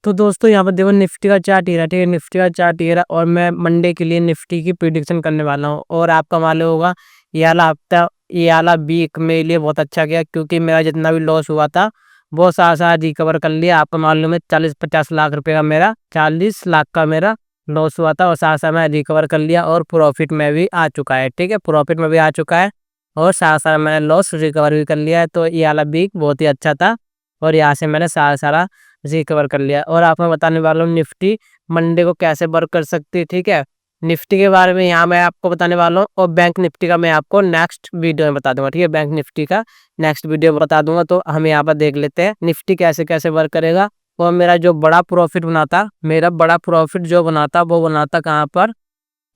तो दोस्तों यहाँ पर देखो निफ्टी का चार्ट ये रहा, ठीक है। निफ्टी का चार्ट ये रहा और मैं मंडे के लिए निफ्टी की प्रिडिक्शन करने वाला हूँ। और आपका मालूम होगा ये वाला हफ्ता, ये वाला वीक मेरे लिए बहुत अच्छा गया, क्योंकि मेरा जितना भी लॉस हुआ था वो सारा सारा रिकवर कर लिया। आपका मालूम है 40-50 लाख रुपए का, मेरा 40 लाख का मेरा लॉस हुआ था और सारा सारा मैं रिकवर कर लिया और प्रॉफिट में भी आ चुका है, ठीक है। प्रॉफिट में भी आ चुका है और सारा सारा मैंने लॉस रिकवर भी कर लिया है। तो ये वाला वीक बहुत ही अच्छा था और यहाँ से मैंने सारा सारा रिकवर कर लिया। और आपको बताने वाला हूँ निफ्टी मंडे को कैसे वर्क कर सकती है, ठीक है। निफ्टी के बारे में यहाँ मैं आपको बताने वाला हूँ और बैंक निफ्टी का मैं आपको नेक्स्ट वीडियो में बता दूंगा, ठीक है। बैंक निफ्टी का नेक्स्ट वीडियो में बता दूंगा। तो हम यहाँ पर देख लेते हैं निफ्टी कैसे कैसे वर्क करेगा। और मेरा जो बड़ा प्रॉफिट बनाता, मेरा बड़ा प्रॉफिट जो बनाता वो बनाता कहाँ पर,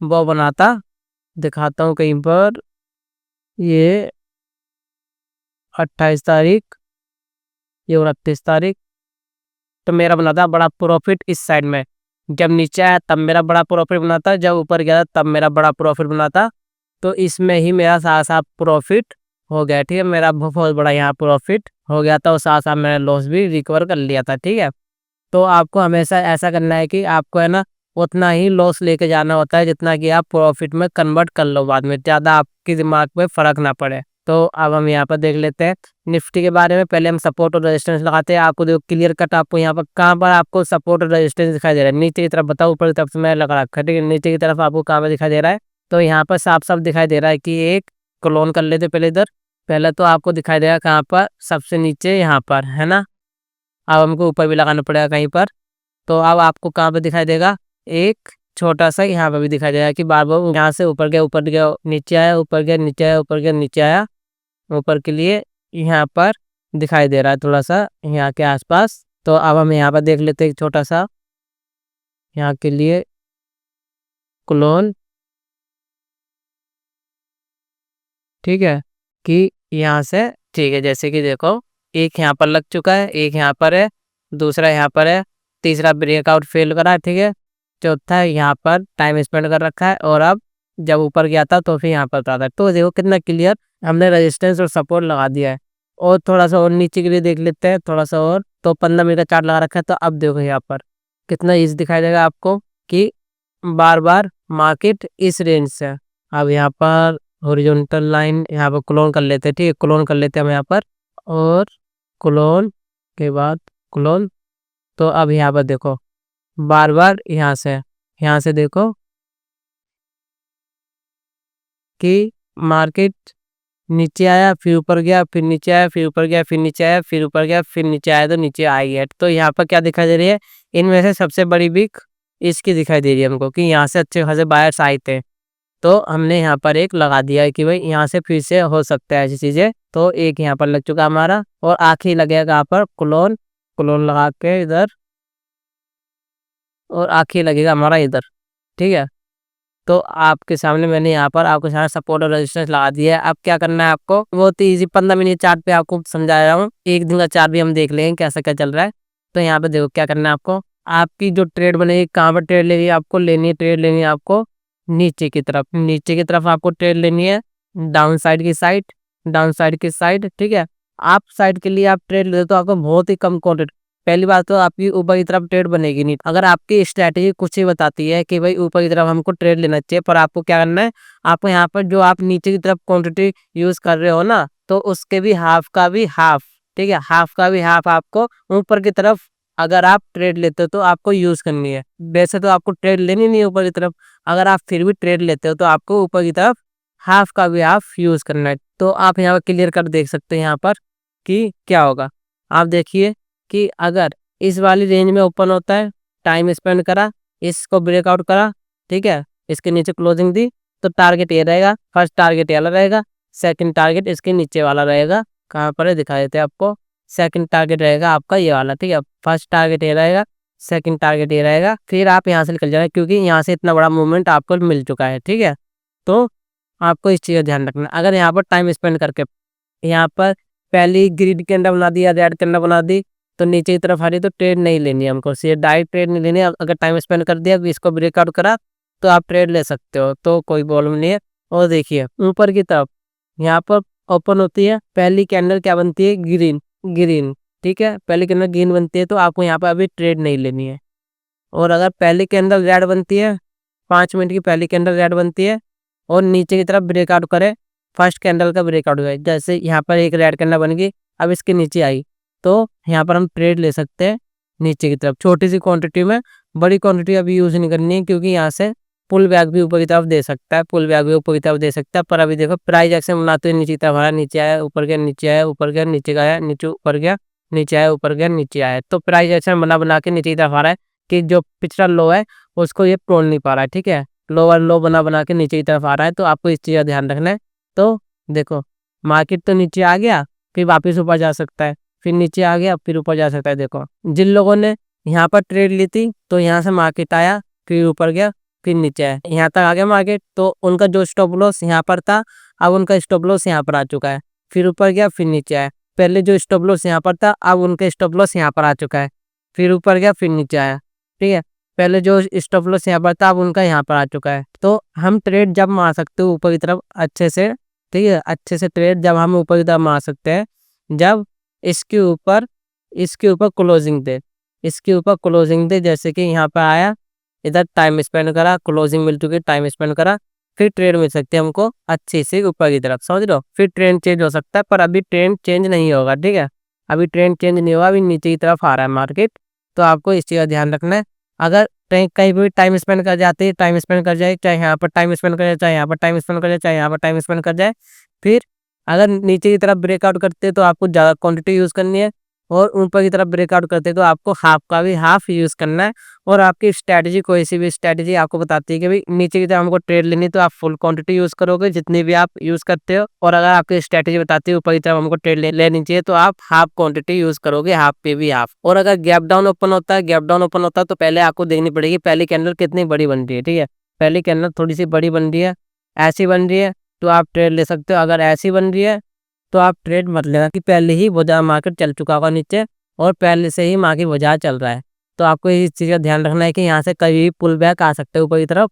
वो बनाता दिखाता हूँ कहीं पर, ये 28 तारीख, ये 29 तारीख। तो मेरा बना था बड़ा प्रॉफिट इस साइड में, जब नीचे आया तब मेरा बड़ा प्रॉफिट बना था, जब ऊपर गया तब मेरा बड़ा प्रॉफिट बना था। तो इसमें ही मेरा साथ साथ प्रॉफिट हो गया, ठीक है। मेरा बहुत बड़ा यहाँ प्रॉफिट हो गया था और साथ साथ मैंने लॉस भी रिकवर कर लिया था, ठीक है। तो आपको हमेशा ऐसा करना है कि आपको है ना उतना ही लॉस लेके जाना होता है जितना कि आप प्रॉफिट में कन्वर्ट कर लो बाद में, ज़्यादा आपके दिमाग में फर्क ना पड़े। तो अब हम यहाँ पर देख लेते हैं निफ्टी के बारे में। पहले हम सपोर्ट और रेजिस्टेंस लगाते हैं। आपको देखो क्लियर कट आपको यहाँ पर कहाँ पर आपको सपोर्ट और रेजिस्टेंस दिखाई दे रहा है, नीचे की तरफ बताओ, ऊपर की तरफ से मैं लगा रखा है, ठीक है। नीचे की तरफ आपको कहाँ पर दिखाई दे रहा है, तो यहाँ पर साफ साफ दिखाई दे रहा है कि एक क्लोन कर लेते पहले इधर। पहले तो आपको दिखाई देगा कहाँ पर, सबसे नीचे यहाँ पर, है ना। अब हमको ऊपर भी लगाना पड़ेगा कहीं पर। तो अब आपको कहाँ पे दिखाई देगा, एक छोटा सा यहाँ पे भी दिखाई देगा कि बार बार यहाँ से ऊपर गया नीचे आया, ऊपर गया नीचे आया, ऊपर गया नीचे आया। ऊपर के लिए यहाँ पर दिखाई दे रहा है थोड़ा सा यहाँ के आसपास। तो अब हम यहाँ पर देख लेते हैं छोटा सा यहाँ के लिए क्लोन, ठीक है। कि यहाँ से, ठीक है, जैसे कि देखो एक यहाँ पर लग चुका है, एक यहाँ पर है, दूसरा यहाँ पर है, तीसरा ब्रेकआउट फेल करा है, ठीक है। चौथा यहाँ पर टाइम स्पेंड कर रखा है और अब जब ऊपर गया था तो फिर यहाँ पर था। तो देखो कितना क्लियर हमने रेजिस्टेंस और सपोर्ट लगा दिया है। और थोड़ा सा और नीचे के लिए देख लेते हैं थोड़ा सा और, तो 15 मिनट का चार्ट लगा रखा है। तो अब देखो यहाँ पर कितना ईजी दिखाई देगा आपको कि बार बार मार्केट इस रेंज से, अब यहाँ पर हॉरिजॉन्टल लाइन यहाँ पर क्लोन कर लेते हैं, ठीक है। क्लोन कर लेते हैं हम यहाँ पर और क्लोन के बाद क्लोन। तो अब यहाँ पर देखो बार बार यहाँ से देखो कि मार्केट नीचे आया, फिर ऊपर गया, फिर नीचे आया, फिर ऊपर गया, फिर नीचे आया, फिर ऊपर गया, फिर नीचे आया, तो नीचे आई है। तो यहाँ पर क्या दिखाई दे रही है, इनमें से सबसे बड़ी बिक इसकी दिखाई दे रही है हमको कि यहाँ से अच्छे खासे बायर्स आए थे। तो हमने यहाँ पर एक लगा दिया है कि भाई यहाँ से फिर से हो सकता है ऐसी चीज़ें। तो एक यहाँ पर लग चुका हमारा और आखिरी लगेगा यहाँ पर क्लोन, क्लोन लगा के इधर, और आखिरी लगेगा हमारा इधर, ठीक है। तो आपके सामने मैंने यहाँ पर आपके सामने सपोर्ट और रेजिस्टेंस लगा दिया है। अब क्या करना है आपको, बहुत ही ईजी 15 मिनट चार्ट पे आपको समझा रहा हूँ। एक दिन का चार्ट भी हम देख लेंगे कैसा क्या चल रहा है। तो यहाँ पे देखो क्या करना है आपको, आपकी जो ट्रेड बनेगी कहाँ पर ट्रेड लेनी है आपको, लेनी है ट्रेड लेनी है आपको नीचे की तरफ, नीचे की तरफ आपको ट्रेड लेनी है, डाउन साइड की साइड, डाउन साइड की साइड, ठीक है। आप साइड के लिए आप ट्रेड लेते तो आपको बहुत ही कम क्वांटिटी, पहली बात तो आपकी ऊपर की तरफ ट्रेड बनेगी नहीं। अगर आपकी स्ट्रैटेजी कुछ ही बताती है कि भाई ऊपर की तरफ हमको ट्रेड लेना चाहिए, पर आपको क्या करना है, आपको यहाँ पर जो आप नीचे की तरफ क्वांटिटी यूज कर रहे हो ना, तो उसके भी हाफ का भी हाफ, ठीक है, हाफ का भी हाफ आपको ऊपर की तरफ अगर आप ट्रेड लेते हो तो आपको यूज करनी है। वैसे तो आपको ट्रेड लेनी नहीं है ऊपर की तरफ, अगर आप फिर भी ट्रेड लेते हो तो आपको ऊपर की तरफ हाफ का भी हाफ यूज करना है। तो आप यहाँ पर क्लियर कर देख सकते हैं यहाँ पर कि क्या होगा। आप देखिए कि अगर इस वाली रेंज में ओपन होता है, टाइम स्पेंड करा, इसको ब्रेकआउट करा, ठीक है, इसके नीचे क्लोजिंग दी, तो टारगेट ये रहेगा, फर्स्ट टारगेट ये वाला रहेगा, सेकंड टारगेट इसके नीचे वाला रहेगा। कहाँ पर है दिखा देते हैं आपको, सेकंड टारगेट रहेगा आपका ये वाला, ठीक है। फर्स्ट टारगेट ये रहेगा, सेकंड टारगेट ये रहेगा, फिर आप यहाँ से निकल जाएगा क्योंकि यहाँ से इतना बड़ा मूवमेंट आपको मिल चुका है, ठीक है। तो आपको इस चीज़ का ध्यान रखना। अगर यहाँ पर टाइम स्पेंड करके यहाँ पर पहली ग्रिड कैंडल बना दी या रेड कैंडल बना दी, तो नीचे की तरफ आ रही तो ट्रेड नहीं लेनी है हमको, सीधे डायरेक्ट ट्रेड नहीं लेनी है। अगर टाइम स्पेंड कर दिया इसको ब्रेकआउट करा तो आप ट्रेड ले सकते हो, तो कोई प्रॉब्लम नहीं है। और देखिए ऊपर की तरफ यहाँ पर ओपन होती है, पहली कैंडल क्या बनती है, ग्रीन, ग्रीन, ठीक है, पहले कैंडल ग्रीन बनती है तो आपको यहाँ पर अभी ट्रेड नहीं लेनी है। और अगर पहली कैंडल रेड बनती है, 5 मिनट की पहली कैंडल रेड बनती है और नीचे की तरफ ब्रेकआउट करे, फर्स्ट कैंडल का ब्रेकआउट हुआ है, जैसे यहाँ पर एक रेड कैंडल बन गई, अब इसके नीचे आई, तो यहाँ पर हम ट्रेड ले सकते हैं नीचे की तरफ छोटी सी क्वांटिटी में। बड़ी क्वांटिटी अभी यूज़ नहीं करनी है, क्योंकि यहाँ से पुल बैक भी ऊपर की तरफ दे सकता है, पुल बैक भी ऊपर की तरफ दे सकता है। पर अभी देखो प्राइस एक्शन बनाते हुए नीचे की तरफ आया, नीचे आया, ऊपर गया, नीचे आया, ऊपर गया, नीचे गया, नीचे ऊपर गया, नीचे आया, ऊपर गया, नीचे आया। तो प्राइस एक्शन बना बना के नीचे की तरफ आ रहा है कि जो पिछला लो है उसको ये तोड़ नहीं पा रहा है। ठीक है, लोअर लो बना बना के नीचे की तरफ आ रहा है, तो आपको इस चीज़ का ध्यान रखना है। तो देखो मार्केट तो नीचे आ गया, फिर वापस ऊपर जा सकता है, फिर नीचे आ गया, फिर ऊपर जा सकता है। देखो जिन लोगों ने यहाँ पर ट्रेड ली थी, तो यहाँ से मार्केट आया, फिर ऊपर गया, फिर नीचे आया, यहाँ तक आ गया मार्केट, तो उनका जो स्टॉप लॉस यहाँ पर था, अब उनका स्टॉप लॉस यहाँ पर आ चुका है, फिर ऊपर गया, फिर नीचे आया। पहले जो स्टॉप लॉस यहाँ पर था, अब उनका स्टॉप लॉस यहाँ पर आ चुका है, फिर ऊपर गया, फिर नीचे आया। ठीक है, पहले जो स्टॉप लॉस यहाँ पर था, अब उनका यहाँ पर आ चुका है। तो हम ट्रेड जब मार सकते हो ऊपर की तरफ अच्छे से, ठीक है, अच्छे से ट्रेड जब हम ऊपर की तरफ मार सकते हैं, जब इसके ऊपर क्लोजिंग दे, इसके ऊपर क्लोजिंग दे, जैसे कि यहाँ पर आया, इधर टाइम स्पेंड करा, क्लोजिंग मिल चुकी, टाइम स्पेंड करा, फिर ट्रेड मिल सकती है हमको अच्छी से ऊपर की तरफ, समझ लो, फिर ट्रेंड चेंज हो सकता है। पर अभी ट्रेंड चेंज नहीं होगा, ठीक है, अभी ट्रेंड चेंज नहीं होगा, अभी नीचे की तरफ आ रहा है मार्केट। तो आपको इस चीज़ का ध्यान रखना है। अगर कहीं भी टाइम स्पेंड कर जाते हैं, टाइम स्पेंड कर जाए, चाहे यहाँ पर टाइम स्पेंड कर जाए, चाहे यहाँ पर टाइम स्पेंड कर जाए, चाहे यहाँ पर टाइम स्पेंड कर जाए, फिर अगर नीचे की तरफ ब्रेकआउट करते हैं तो आपको ज़्यादा क्वांटिटी यूज़ करनी है, और ऊपर की तरफ ब्रेकआउट करते हैं तो आपको हाफ का भी हाफ यूज़ करना है। और आपकी स्ट्रैटेजी कोई सी भी स्ट्रैटेजी आपको बताती है कि भाई नीचे की तरफ हमको ट्रेड लेनी है, तो आप फुल क्वांटिटी यूज़ करोगे जितनी भी आप यूज़ करते हो। और अगर आपकी स्ट्रैटेजी बताती है ऊपर की तरफ हमको ट्रेड लेनी चाहिए, तो आप हाफ क्वांटिटी यूज़ करोगे, हाफ पे भी हाफ। और अगर गैप डाउन ओपन होता है, गैप डाउन ओपन होता है, तो पहले आपको देखनी पड़ेगी पहली कैंडल कितनी बड़ी बन रही है। ठीक है, पहली कैंडल थोड़ी सी बड़ी बन रही है, ऐसी बन रही है, तो आप ट्रेड ले सकते हो। अगर ऐसी बन रही है तो आप ट्रेड मत लेना, कि पहले ही बाजार मार्केट चल चुका होगा नीचे, और पहले से ही मार्केट बाजार चल रहा है। तो आपको इस चीज़ का ध्यान रखना है कि यहाँ से कभी भी पुल बैक आ सकते हैं ऊपर की तरफ।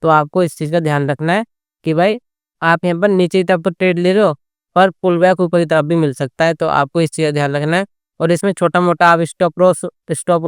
तो आपको इस चीज़ का ध्यान रखना है कि भाई आप यहाँ पर नीचे की तरफ ट्रेड ले रहे हो, पर पुल बैक ऊपर की तरफ भी मिल सकता है। तो आपको इस चीज़ का ध्यान रखना है। और इसमें छोटा मोटा आप स्टॉप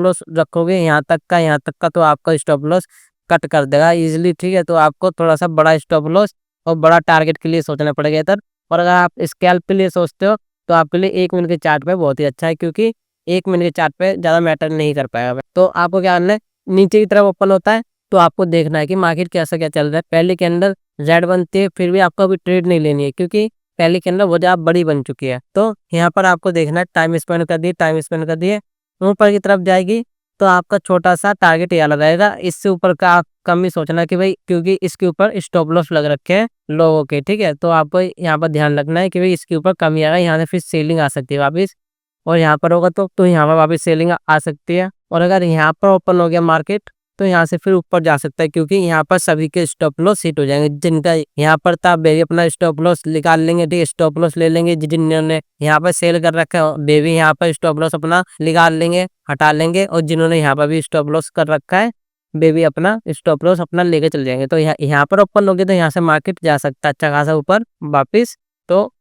लॉस रखोगे यहाँ तक का, तो आपका स्टॉप लॉस कट कर देगा इजीली। ठीक है, तो आपको थोड़ा सा बड़ा स्टॉप लॉस और बड़ा टारगेट के लिए सोचना पड़ेगा इधर। और अगर आप स्कैल्प के लिए सोचते हो, तो आपके लिए 1 मिनट के चार्ट पे बहुत ही अच्छा है, क्योंकि 1 मिनट के चार्ट पे ज़्यादा मैटर नहीं कर पाएगा। तो आपको क्या करना है, नीचे की तरफ ओपन होता है तो आपको देखना है कि मार्केट कैसा क्या चल रहा है। पहले के अंदर रेड बनती है, फिर भी आपको अभी ट्रेड नहीं लेनी है, क्योंकि पहले के अंदर वो जो आप बड़ी बन चुकी है। तो यहाँ पर आपको देखना है, टाइम स्पेंड कर दिए, टाइम स्पेंड कर दिए, ऊपर की तरफ जाएगी तो आपका छोटा सा टारगेट ये वाला रहेगा। इससे ऊपर का आप कम ही सोचना कि भाई, क्योंकि इसके ऊपर स्टॉप लॉस लग रखे हैं लोगों के। ठीक है, तो आपको यहाँ पर ध्यान रखना है कि भाई इसके ऊपर कम ही आएगा, यहाँ से फिर सेलिंग आ सकती है वापस, और यहाँ पर होगा तो यहाँ पर वापस सेलिंग आ सकती है। और अगर यहाँ पर ओपन हो गया मार्केट, तो यहाँ से फिर ऊपर जा सकता है, क्योंकि यहाँ पर सभी के स्टॉप लॉस हिट हो जाएंगे। जिनका यहाँ पर था वे भी अपना स्टॉप लॉस निकाल लेंगे, ठीक है, स्टॉप लॉस ले लेंगे। जिन्होंने यहाँ पर सेल कर रखा है वे भी यहाँ पर स्टॉप लॉस अपना निकाल लेंगे, हटा लेंगे। और जिन्होंने यहाँ पर भी स्टॉप लॉस कर रखा है वे भी अपना स्टॉप लॉस अपना लेके चल जाएंगे। तो यहाँ पर ओपन हो गया तो यहाँ से मार्केट जा सकता है अच्छा खासा ऊपर वापिस। तो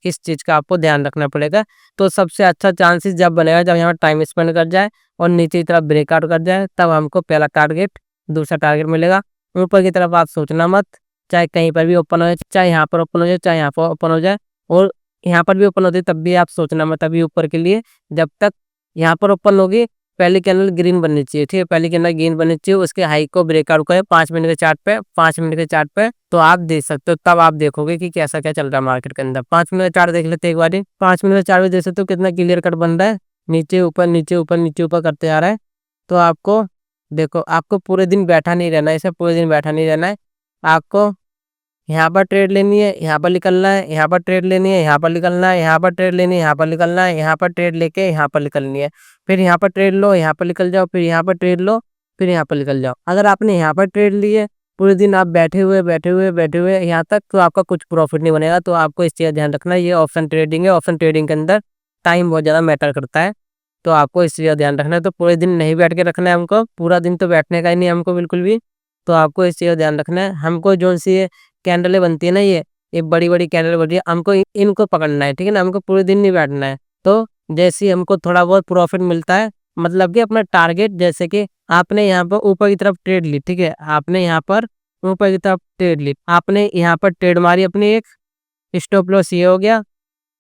इस चीज़ का आपको ध्यान रखना पड़ेगा। तो सबसे अच्छा चांसेस जब बनेगा जब यहाँ टाइम स्पेंड कर जाए और नीचे की तरफ ब्रेकआउट कर जाए, तब हमको पहला टारगेट, दूसरा टारगेट मिलेगा। ऊपर की तरफ आप सोचना मत, चाहे कहीं पर भी ओपन हो जाए, चाहे यहाँ पर ओपन हो जाए, चाहे यहाँ पर ओपन हो जाए, और यहाँ पर भी ओपन होती है तब भी आप सोचना मत अभी ऊपर के लिए। जब तक यहाँ पर ओपन होगी, पहली कैंडल ग्रीन बननी चाहिए, ठीक है, पहली कैंडल ग्रीन बननी चाहिए, उसके हाई को ब्रेकआउट करे 5 मिनट के चार्ट पे, 5 मिनट के चार्ट पे, तो आप देख सकते हो। तब आप देखोगे कि कैसा क्या चल रहा है मार्केट के अंदर। 5 मिनट का चार्ट देख लेते हैं एक बार। 5 मिनट का चार्ट भी देख सकते हो कितना क्लियर कट बन रहा है, नीचे ऊपर नीचे ऊपर नीचे ऊपर करते आ रहा है। तो आपको देखो, आपको पूरे दिन बैठा नहीं रहना है, इसे पूरे दिन बैठा नहीं रहना है। आपको यहाँ पर ट्रेड लेनी है, यहाँ पर निकलना है, यहाँ पर ट्रेड लेनी है, यहाँ पर निकलना है, यहाँ पर ट्रेड लेनी है, यहाँ पर निकलना है, यहाँ पर ट्रेड लेके यहाँ पर निकलनी है, फिर यहाँ पर ट्रेड लो, यहाँ पर निकल जाओ, फिर यहाँ पर ट्रेड लो, फिर यहाँ पर निकल जाओ। अगर आपने यहाँ पर ट्रेड ली है, पूरे दिन आप बैठे हुए यहाँ तक, तो आपका कुछ प्रॉफिट नहीं बनेगा। तो आपको इस चीज़ का ध्यान रखना है, ये ऑप्शन ट्रेडिंग है, ऑप्शन ट्रेडिंग के अंदर टाइम बहुत ज़्यादा मैटर करता है। तो आपको इस चीज़ का ध्यान रखना है। तो पूरे दिन नहीं बैठ के रखना है हमको, पूरा दिन तो बैठने का ही नहीं हमको बिल्कुल भी। तो आपको इस चीज़ का ध्यान रखना है। हमको जो सी कैंडलें बनती है ना, ये बड़ी-बड़ी कैंडल बन रही है, हमको इनको पकड़ना है, ठीक है ना? हमको पूरे दिन नहीं बैठना है। तो जैसे ही हमको थोड़ा बहुत प्रॉफिट मिलता है, मतलब कि अपना टारगेट, जैसे कि आपने यहाँ पर ऊपर की तरफ ट्रेड ली, ठीक है, आपने यहाँ पर ऊपर की तरफ ट्रेड ली, आपने यहाँ पर ट्रेड मारी अपनी एक, स्टॉप लॉस ये हो गया,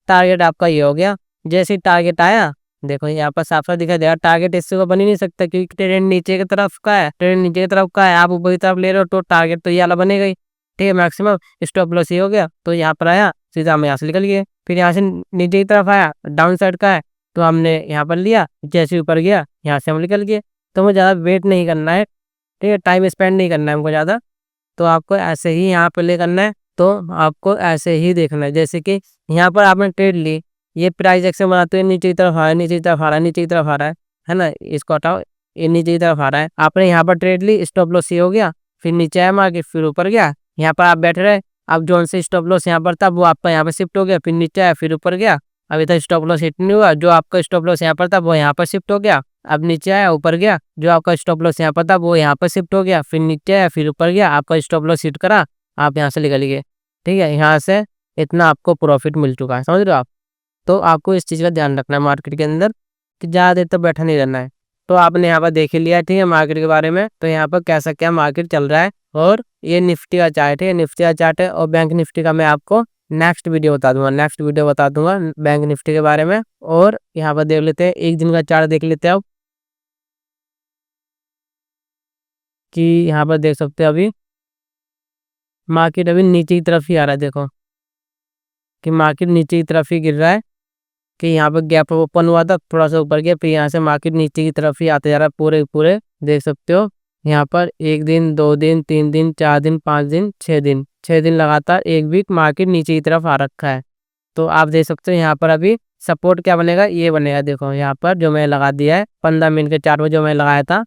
टारगेट आपका ये हो गया। जैसे ही टारगेट आया, देखो यहाँ पर साफ साफ दिखाई देगा, टारगेट इससे को बन ही नहीं सकता क्योंकि ट्रेंड नीचे की तरफ का है, ट्रेंड नीचे की तरफ का है, आप ऊपर की तरफ ले रहे हो तो टारगेट तो ये वाला बनेगा ही, ठीक है, मैक्सिमम। स्टॉप लॉस ये हो गया, तो यहाँ पर आया, सीधा हम यहाँ से निकल गए। फिर यहाँ से नीचे की तरफ आया, डाउन साइड का है, तो हमने यहाँ पर लिया, जैसे ऊपर गया यहाँ से हम निकल गए। तो हमें ज़्यादा वेट नहीं करना है, ठीक है, टाइम स्पेंड नहीं करना है हमको ज़्यादा। तो आपको ऐसे ही यहाँ पे ले करना है, तो आपको ऐसे ही देखना है, जैसे कि यहाँ पर आपने ट्रेड ली, ये प्राइस एक्शन बनाते हुए नीचे की तरफ आ रहा है, नीचे की तरफ आ रहा है, नीचे की तरफ आ रहा है ना, इसको हटाओ, ये नीचे की तरफ आ रहा है, आपने यहाँ पर ट्रेड ली, स्टॉप लॉस ये हो गया, फिर नीचे आया मार्केट, फिर ऊपर गया, यहाँ पर आप बैठ रहे, अब जोन से स्टॉप लॉस यहाँ पर था वो आपका यहाँ पर शिफ्ट हो गया, फिर नीचे आया, फिर ऊपर गया, अभी तक स्टॉप लॉस हिट नहीं हुआ, जो आपका स्टॉप लॉस यहाँ पर था वो यहाँ पर शिफ्ट हो गया, अब नीचे आया, ऊपर गया, जो आपका स्टॉप लॉस यहाँ पर था वो यहाँ पर शिफ्ट हो गया, फिर नीचे आया, फिर ऊपर गया, आपका स्टॉप लॉस हिट करा, आप यहाँ से निकल गए, ठीक है, यहाँ से इतना आपको प्रॉफिट मिल चुका है, समझ रहे हो आप। तो आपको इस चीज़ का ध्यान रखना है मार्केट के अंदर कि ज़्यादा देर तक बैठा नहीं रहना है। तो आपने यहाँ पर देख ही लिया, ठीक है, मार्केट के बारे में, तो यहाँ पर कैसा क्या मार्केट चल रहा है, और ये निफ्टी का चार्ट है, निफ्टी का चार्ट है, और बैंक निफ्टी का मैं आपको नेक्स्ट वीडियो बता दूंगा, बैंक निफ्टी के बारे में। और यहाँ पर देख लेते हैं, एक दिन का चार्ट देख लेते हैं अब, कि यहाँ पर देख सकते हैं अभी मार्केट अभी नीचे की तरफ ही आ रहा है, देखो कि मार्केट नीचे की तरफ ही गिर रहा है, कि यहाँ पर गैप ओपन हुआ था, थोड़ा सा ऊपर गया, फिर यहाँ से मार्केट नीचे की तरफ ही आते जा रहा है, पूरे पूरे देख सकते हो। यहाँ पर 1 दिन 2 दिन 3 दिन 4 दिन 5 दिन 6 दिन लगातार एक वीक मार्केट नीचे की तरफ आ रखा है। तो आप देख सकते हो यहाँ पर अभी सपोर्ट क्या बनेगा, ये बनेगा, देखो यहाँ पर जो मैं लगा दिया है 15 मिनट के चार्ट में जो मैं लगाया था,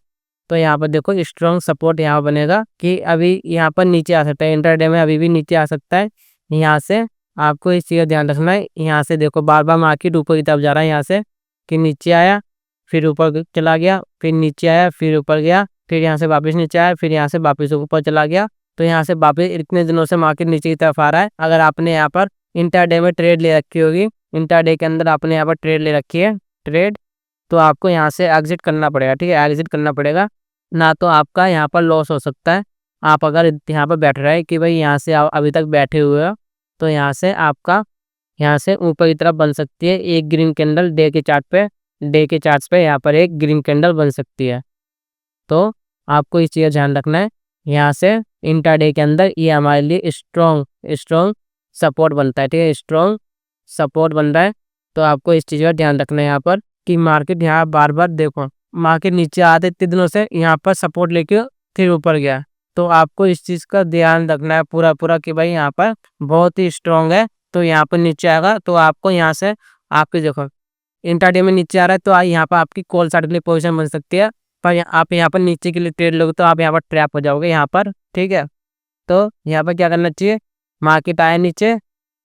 तो यहाँ पर देखो स्ट्रॉन्ग सपोर्ट यहाँ बनेगा कि अभी यहाँ पर नीचे आ सकता है, इंटरडे में अभी भी नीचे आ सकता है। यहाँ से आपको इस चीज़ का ध्यान रखना है, यहाँ से देखो बार बार मार्केट ऊपर की तरफ जा रहा है, यहाँ से कि नीचे आया, फिर ऊपर चला गया, फिर नीचे आया, फिर ऊपर गया, फिर यहाँ से वापस नीचे आया, फिर यहाँ से वापस ऊपर चला गया। तो यहाँ से वापस इतने दिनों से मार्केट नीचे की तरफ आ रहा है। अगर आपने यहाँ पर इंटरडे में ट्रेड ले रखी होगी, इंटरडे के अंदर आपने यहाँ पर ट्रेड ले रखी है, ट्रेड, तो आपको यहाँ से एग्जिट करना पड़ेगा, ठीक है, एग्जिट करना पड़ेगा, ना तो आपका यहाँ पर लॉस हो सकता है। आप अगर यहाँ पर बैठ रहे हैं कि भाई यहाँ से आप अभी तक बैठे हुए हो, तो यहाँ से आपका यहाँ से ऊपर की तरफ बन सकती है एक ग्रीन कैंडल, डे के चार्ट्स पे यहाँ पर एक ग्रीन कैंडल बन सकती है। तो आपको इस चीज़ का ध्यान रखना है, यहाँ से इंट्राडे के अंदर ये हमारे लिए स्ट्रॉन्ग सपोर्ट बनता है, ठीक है, स्ट्रॉन्ग सपोर्ट बन रहा है। तो आपको इस चीज़ का ध्यान रखना है यहाँ पर कि मार्केट यहाँ बार बार देखो मार्केट नीचे आते इतने दिनों से यहाँ पर सपोर्ट लेके फिर ऊपर गया, तो आपको इस चीज़ का ध्यान रखना है पूरा कि भाई यहाँ पर बहुत ही स्ट्रॉन्ग है, तो यहाँ पर नीचे आएगा, तो आपको यहाँ से आपकी देखो इंट्राडे में नीचे आ रहा है, तो यहाँ पर आपकी कॉल साइड के लिए पोजीशन बन सकती है, पर आप यहाँ पर नीचे के लिए ट्रेड लोगे तो आप यहाँ पर ट्रैप हो जाओगे यहाँ पर, ठीक है। तो यहाँ पर क्या करना चाहिए, मार्केट आया नीचे,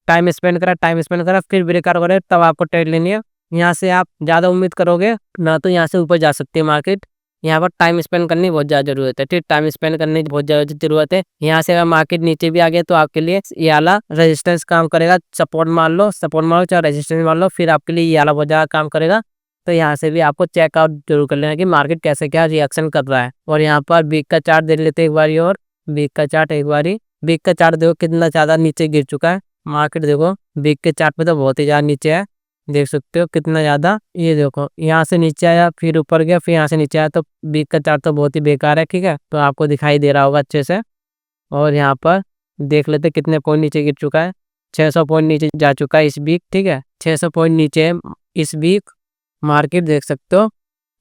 टाइम स्पेंड करा, फिर ब्रेकआउट करे, तब आपको ट्रेड लेनी है। यहाँ से आप ज़्यादा उम्मीद करोगे ना तो यहाँ से ऊपर जा सकती है मार्केट, यहाँ पर टाइम स्पेंड करने की बहुत ज़्यादा ज़रूरत है, ठीक, टाइम स्पेंड करने की बहुत ज़्यादा ज़रूरत है। यहाँ से अगर मार्केट नीचे भी आ गया तो आपके लिए ये वाला रेजिस्टेंस काम करेगा, सपोर्ट मान लो चाहे रेजिस्टेंस मान लो, फिर आपके लिए ये वाला बहुत ज़्यादा काम करेगा। तो यहाँ से भी आपको चेकआउट जरूर कर लेना कि मार्केट कैसे क्या रिएक्शन कर रहा है। और यहाँ पर वीक का चार्ट देख लेते हैं एक बारी, और वीक का चार्ट देखो कितना ज़्यादा नीचे गिर चुका है मार्केट, देखो वीक के चार्ट पे तो बहुत ही ज़्यादा नीचे है, देख सकते हो कितना ज़्यादा, ये देखो यहाँ से नीचे आया फिर ऊपर गया फिर यहाँ से नीचे आया, तो वीक का चार्ट तो बहुत ही बेकार है, ठीक है, तो आपको दिखाई दे रहा होगा अच्छे से। और यहाँ पर देख लेते कितने पॉइंट नीचे गिर चुका है, 600 पॉइंट नीचे जा चुका है इस वीक, ठीक है, 600 पॉइंट नीचे है इस वीक मार्केट, देख सकते हो।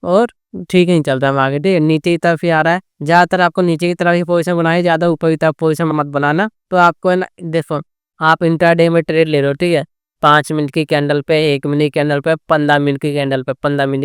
और ठीक नहीं चल रहा है मार्केट, ठीक है, नीचे की तरफ ही आ रहा है, ज़्यादातर आपको नीचे की तरफ ही पोजीशन बनाए, ज़्यादा ऊपर की तरफ पोजीशन मत बनाना। तो आपको है ना, देखो आप इंट्राडे में ट्रेड ले रहे हो, ठीक है, 5 मिनट की कैंडल पे, 1 मिनट की कैंडल पे, 15 मिनट की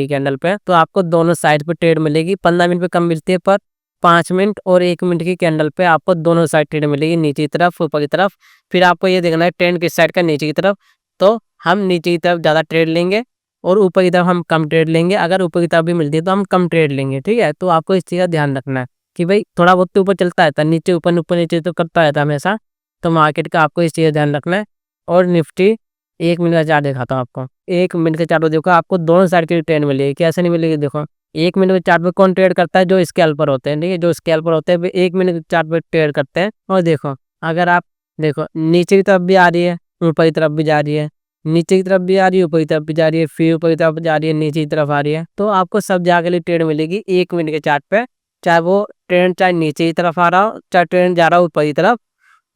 कैंडल पे, तो आपको दोनों साइड पे ट्रेड मिलेगी। 15 मिनट पे कम मिलती है, पर 5 मिनट और 1 मिनट की कैंडल पे आपको दोनों साइड ट्रेड मिलेगी, नीचे की तरफ ऊपर की तरफ। फिर आपको ये देखना है ट्रेंड किस साइड का, नीचे की तरफ, तो हम नीचे की तरफ ज़्यादा ट्रेड लेंगे और ऊपर की तरफ हम कम ट्रेड लेंगे। अगर ऊपर की तरफ भी मिलती है तो हम कम ट्रेड लेंगे, ठीक है। तो आपको इस चीज़ का ध्यान रखना है कि भाई थोड़ा बहुत तो ऊपर चलता रहता है, नीचे ऊपर नीचे तो करता रहता है हमेशा, तो मार्केट का आपको इस चीज़ का ध्यान रखना है। और निफ्टी 1 मिनट का चार्ट दिखाता हूँ आपको। 1 मिनट के चार्ट में देखो आपको दोनों साइड की ट्रेंड मिलेगी, कैसे नहीं मिलेगी देखो। 1 मिनट के चार्ट पे कौन ट्रेड करता है? जो स्कैल्पर होते हैं, ठीक है? जो स्कैल्पर होते हैं वे 1 मिनट के चार्ट पे ट्रेड करते हैं। और देखो अगर आप देखो नीचे की तरफ भी आ रही है, ऊपर की तरफ भी जा रही है, नीचे की तरफ भी आ रही है, ऊपर की तरफ भी जा रही है, फिर ऊपर की तरफ जा रही है, नीचे की तरफ आ रही है, तो आपको सब जगह के लिए ट्रेड मिलेगी 1 मिनट के चार्ट पे। चाहे वो ट्रेंड चाहे नीचे की तरफ आ रहा हो, चाहे ट्रेंड जा रहा हो ऊपर की तरफ,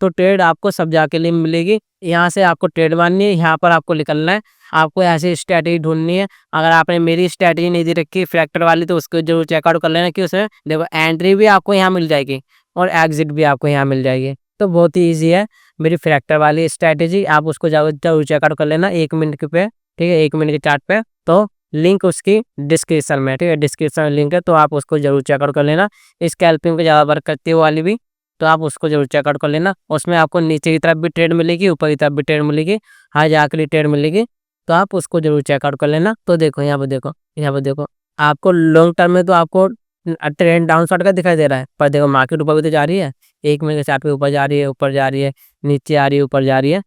तो ट्रेड आपको सब जगह के लिए मिलेगी। यहाँ से आपको ट्रेड मारनी है, यहाँ पर आपको निकलना है, आपको ऐसी स्ट्रैटेजी ढूँढनी है। अगर आपने मेरी स्ट्रैटेजी नहीं दे रखी फ्रैक्टर वाली, तो उसको ज़रूर चेकआउट कर लेना कि उसमें देखो एंट्री भी आपको यहाँ मिल जाएगी और एग्ज़िट भी आपको यहाँ मिल जाएगी। तो बहुत ही ईज़ी है मेरी फ्रैक्टर वाली स्ट्रैटेजी, आप उसको ज़रूर चेकआउट कर लेना 1 मिनट के पे, ठीक है? 1 मिनट के चार्ट पे। तो लिंक उसकी डिस्क्रिप्शन में, ठीक है? डिस्क्रिप्शन में लिंक है, तो आप उसको ज़रूर चेकआउट कर लेना। स्कैल्पिंग पे ज़्यादा वर्क करती है वो वाली भी, तो आप उसको ज़रूर चेकआउट कर लेना। उसमें आपको नीचे की तरफ भी ट्रेड मिलेगी, ऊपर की तरफ भी ट्रेड मिलेगी, हर जगह के लिए ट्रेड मिलेगी, तो आप उसको ज़रूर चेकआउट कर लेना। तो देखो यहाँ पे देखो, यहाँ पे देखो, आपको लॉन्ग टर्म में तो आपको ट्रेंड डाउन साइड का दिखाई दे रहा है, पर देखो मार्केट ऊपर भी तो जा रही है। 1 मिनट के चार्ट पे ऊपर जा रही है, ऊपर जा रही है, नीचे आ रही है, ऊपर जा रही है,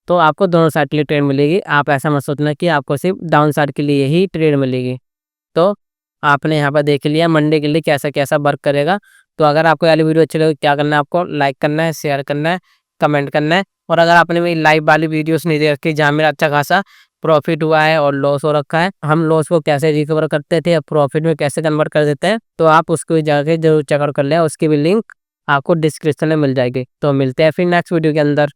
तो आपको दोनों साइड के लिए ट्रेड मिलेगी। आप ऐसा मत सोचना कि आपको सिर्फ डाउन साइड के लिए ही ट्रेड मिलेगी। तो आपने यहाँ पर देख लिया मंडे के लिए कैसा-कैसा वर्क करेगा। तो अगर आपको ये वाली वीडियो अच्छी लगी, क्या करना है आपको? लाइक करना है, शेयर करना है, कमेंट करना है। और अगर आपने मेरी लाइव वाली वीडियोस नहीं देख रखी जहाँ मेरा अच्छा खासा प्रॉफिट हुआ है और लॉस हो रखा है, हम लॉस को कैसे रिकवर करते थे, प्रॉफिट में कैसे कन्वर्ट कर देते हैं, तो आप उसको जाके ज़रूर चेकआउट कर लें। उसकी भी लिंक आपको डिस्क्रिप्शन में मिल जाएगी। तो मिलते हैं फिर नेक्स्ट वीडियो के अंदर।